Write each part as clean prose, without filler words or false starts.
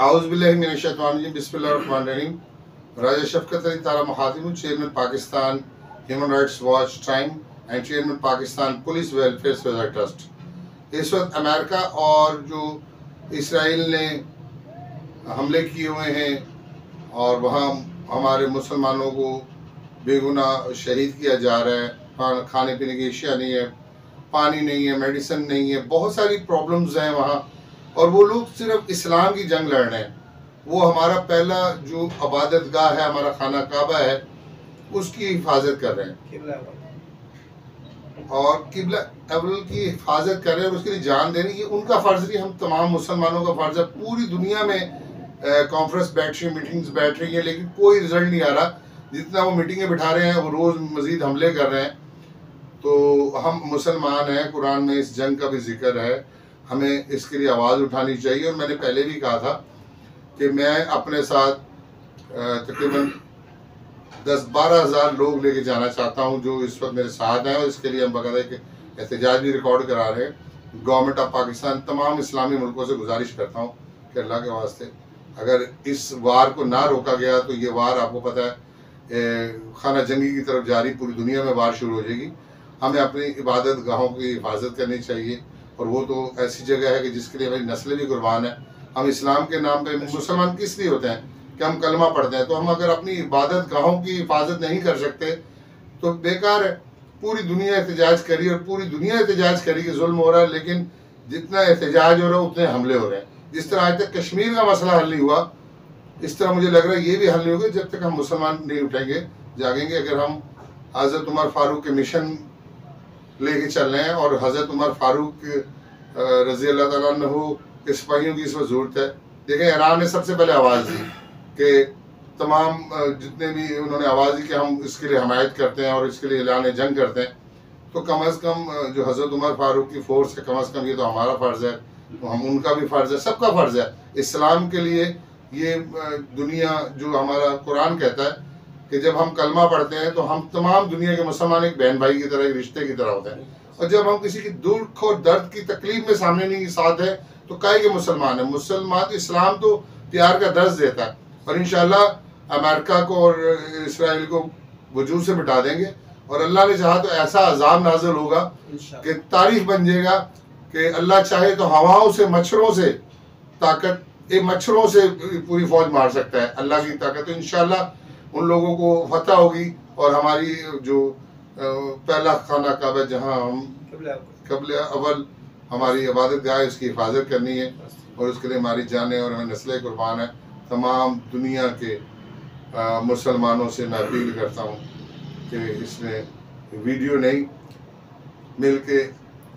आउज़ुबिल्लाहि बिस्मिल्लाहिर्रहमानिर्रहीम। राजा शफ़क़त अली तारा महातिम, chairman Pakistan human rights watch time and chairman Pakistan police welfare society trust. इस वक्त अमेरिका और जो इसराइल ने हमले किए हुए हैं और वहाँ हमारे मुसलमानों को बेगुनाह शहीद किया जा रहा है। खाने पीने की अशिया नहीं है, पानी नहीं है, मेडिसिन नहीं है, बहुत सारी प्रॉब्लम्स हैं वहाँ। और वो लोग सिर्फ इस्लाम की जंग लड़ रहे हैं। वो हमारा पहला जो इबादत गाह है, हमारा खाना काबा है, उसकी हिफाजत कर रहे हैं और किबला अव्वल की हिफाजत कर रहे हैं और उसके लिए जान देने की उनका फ़र्ज़ नहीं, हम तमाम मुसलमानों का फ़र्ज़ है। पूरी दुनिया में कॉन्फ्रेंस बैठ रही, मीटिंग्स बैठ रही है, लेकिन कोई रिजल्ट नहीं आ रहा। जितना वो मीटिंगें बिठा रहे हैं वो रोज़ मज़ीद हमले कर रहे हैं। तो हम मुसलमान हैं, कुरान में इस जंग का भी जिक्र है, हमें इसके लिए आवाज़ उठानी चाहिए। और मैंने पहले भी कहा था कि मैं अपने साथ तकरीबन 10-12 हज़ार लोग लेके जाना चाहता हूं जो इस वक्त मेरे साथ हैं, और इसके लिए हम बकायदा एक एहतजाज भी रिकॉर्ड करा रहे हैं। गवर्नमेंट ऑफ पाकिस्तान तमाम इस्लामी मुल्कों से गुजारिश करता हूँ कि अल्लाह के वास्ते अगर इस वार को ना रोका गया तो ये वार आपको पता है खाना जंगी की तरफ जारी, पूरी दुनिया में वार शुरू हो जाएगी। हमें अपनी इबादत गाहों की हिफाजत करनी चाहिए, और वो तो ऐसी जगह है कि जिसके लिए हमारी नस्लें भी कुर्बान है। हम इस्लाम के नाम पे मुसलमान किस लिए होते हैं कि हम कलमा पढ़ते हैं, तो हम अगर अपनी इबादत गाहों की हिफाजत नहीं कर सकते तो बेकार है। पूरी दुनिया एहतजाज करी और पूरी दुनिया एहतजाज करी कि जुल्म हो रहा है, लेकिन जितना एहतजाज हो रहा है उतने हमले हो रहे हैं। जिस तरह आज तक कश्मीर का मसला हल नहीं हुआ, इस तरह मुझे लग रहा है ये भी हल नहीं होगा जब तक हम मुसलमान नहीं उठेंगे, जागेंगे। अगर हम हज़रत उमर फारूक के मिशन लेके चल रहे हैं और हज़रत उमर फारूक रज़ी अल्लाह ताला अन्हु के सिपाहियों की इस वक्त ज़रूरत है। देखें, ईरान ने सबसे पहले आवाज़ दी कि तमाम जितने भी उन्होंने आवाज़ दी कि हम इसके लिए हमायत करते हैं और इसके लिए ऐलान जंग करते हैं। तो कम अज़ कम जो हज़रत उमर फारूक की फ़ोर्स है, कम अज़ कम ये तो हमारा फ़र्ज़ है, तो हम उनका भी फ़र्ज़ है, सबका फ़र्ज़ है। इस्लाम के लिए ये दुनिया जो हमारा कुरान कहता है कि जब हम कलमा पढ़ते हैं तो हम तमाम दुनिया के मुसलमान एक बहन भाई की तरह, एक रिश्ते की तरह होते हैं। और जब हम किसी की दुख और दर्द की तकलीफ में सामने नहीं साथ है तो काहे के मुसलमान है। मुसलमान इस्लाम तो प्यार का दर्ज देता है, और इंशाल्लाह अमेरिका को और इसराइल को वजूद से मिटा देंगे। और अल्लाह ने चाहा तो ऐसा अजाब नाजिल होगा कि तारीख बन जाएगा कि अल्लाह चाहे तो हवाओं से, मच्छरों से ताकत, एक मच्छरों से पूरी फौज मार सकता है, अल्लाह की ताकत। तो इंशाल्लाह उन लोगों को फतह होगी और हमारी जो पहला खाना काबा जहाँ हम कबल अव्वल हमारी इबादत गाह, उसकी हिफाजत करनी है और उसके लिए हमारी जानें और हमें नस्लें कुर्बान है। तमाम दुनिया के मुसलमानों से मैं अपील करता हूँ कि इसमें वीडियो नहीं, मिल के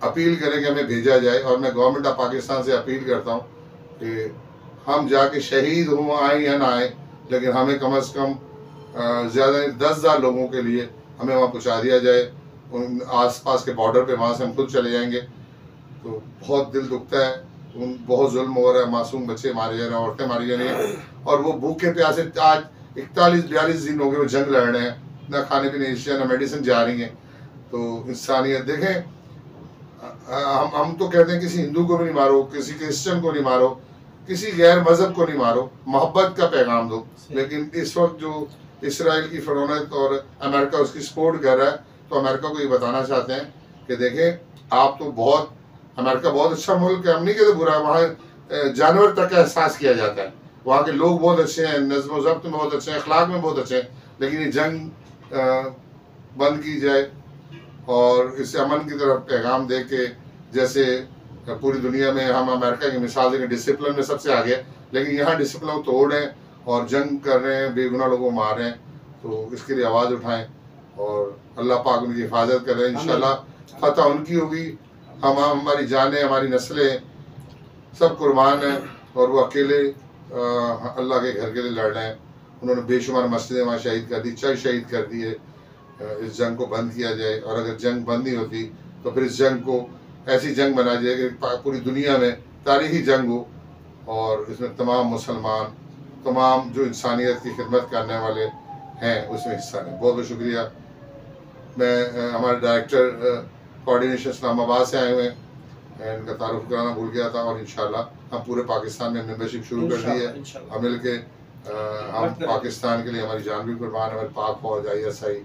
अपील करें कि हमें भेजा जाए। और मैं गवर्नमेंट ऑफ पाकिस्तान से अपील करता हूँ कि हम जाके शहीद हों, आए या ना आए, लेकिन हमें कम अज़ कम ज़्यादा 10,000 लोगों के लिए हमें वहाँ पहुँचा दिया जाए। उन आस पास के बॉर्डर पे वहाँ से हम खुद चले जाएंगे। तो बहुत दिल दुखता है, बहुत जुल्म हो रहा है, मासूम बच्चे मारे जा रहे हैं, औरतें मारी जा रही हैं, और वो भूखे प्यासे आज 41-42 दिन हो गए वो जंग लड़ रहे हैं, ना खाने पीने अशिया, ना मेडिसिन जा रही हैं। तो इंसानियत देखें, हम तो कहते हैं किसी हिंदू को भी नहीं मारो, किसी क्रिश्चियन को नहीं मारो, किसी गैर मजहब को नहीं मारो, मोहब्बत का पैगाम दो। लेकिन इस वक्त जो इसराइल की फरोनत और अमेरिका उसकी सपोर्ट कर रहा है, तो अमेरिका को ये बताना चाहते हैं कि देखें, आप तो बहुत, अमेरिका बहुत अच्छा मुल्क है, हम नहीं कहते बुरा, वहाँ जानवर तक का एहसास किया जाता है, वहाँ के लोग बहुत अच्छे हैं, नज़्म ज़ब्त में बहुत अच्छे हैं, अखलाक में बहुत अच्छे हैं। लेकिन ये जंग बंद की जाए और इसे अमन की तरफ पैगाम दे के, जैसे पूरी दुनिया में हम अमेरिका की मिसाल देखें, डिसिप्लिन में सबसे आगे, लेकिन यहाँ डिसिप्लिन तोड़ हैं और जंग कर रहे हैं, बेगुनाह लोगों को मार रहे हैं। तो इसके लिए आवाज़ उठाएं और अल्लाह पाक उनकी हिफाजत कर रहे हैं। इंशाल्लाह फतह उनकी होगी। हम हमारी जानें, हमारी नस्लें सब कुर्बान हैं, और वो अकेले अल्लाह के घर के लिए लड़ रहे हैं। उन्होंने बेशुमार मस्जिदें वहाँ शहीद कर दी, चर्च शहीद कर दिए। इस जंग को बंद किया जाए, और अगर जंग बंद नहीं होती तो फिर इस जंग को ऐसी जंग बना जाए कि पूरी दुनिया में तारीखी जंग हो, और इसमें तमाम मुसलमान, तमाम जो इंसानियत की खिदमत करने वाले हैं उसमें हिस्सा लें। बहुत बहुत शुक्रिया। मैं हमारे डायरेक्टर कोऑर्डिनेशन इस्लामाबाद से आए हुए हैं, इनका तारुफ कराना भूल गया था, और इंशाल्लाह हम पूरे पाकिस्तान में मेंबरशिप शुरू कर दी है और मिल के हम पाकिस्तान के लिए हमारी जान भी कुर्बान है। हमारी पाक फौज, ISI,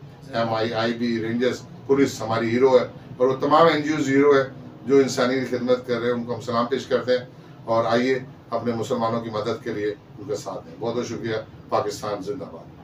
MI, IB, rangers, police हमारी हीरो है और वो तमाम NGOs हीरो है जो इंसानी खिदमत कर रहे हैं। उनको हम सलाम पेश करते हैं और आइए अपने मुसलमानों की मदद के लिए उनका साथ दें। बहुत बहुत शुक्रिया। पाकिस्तान जिंदाबाद।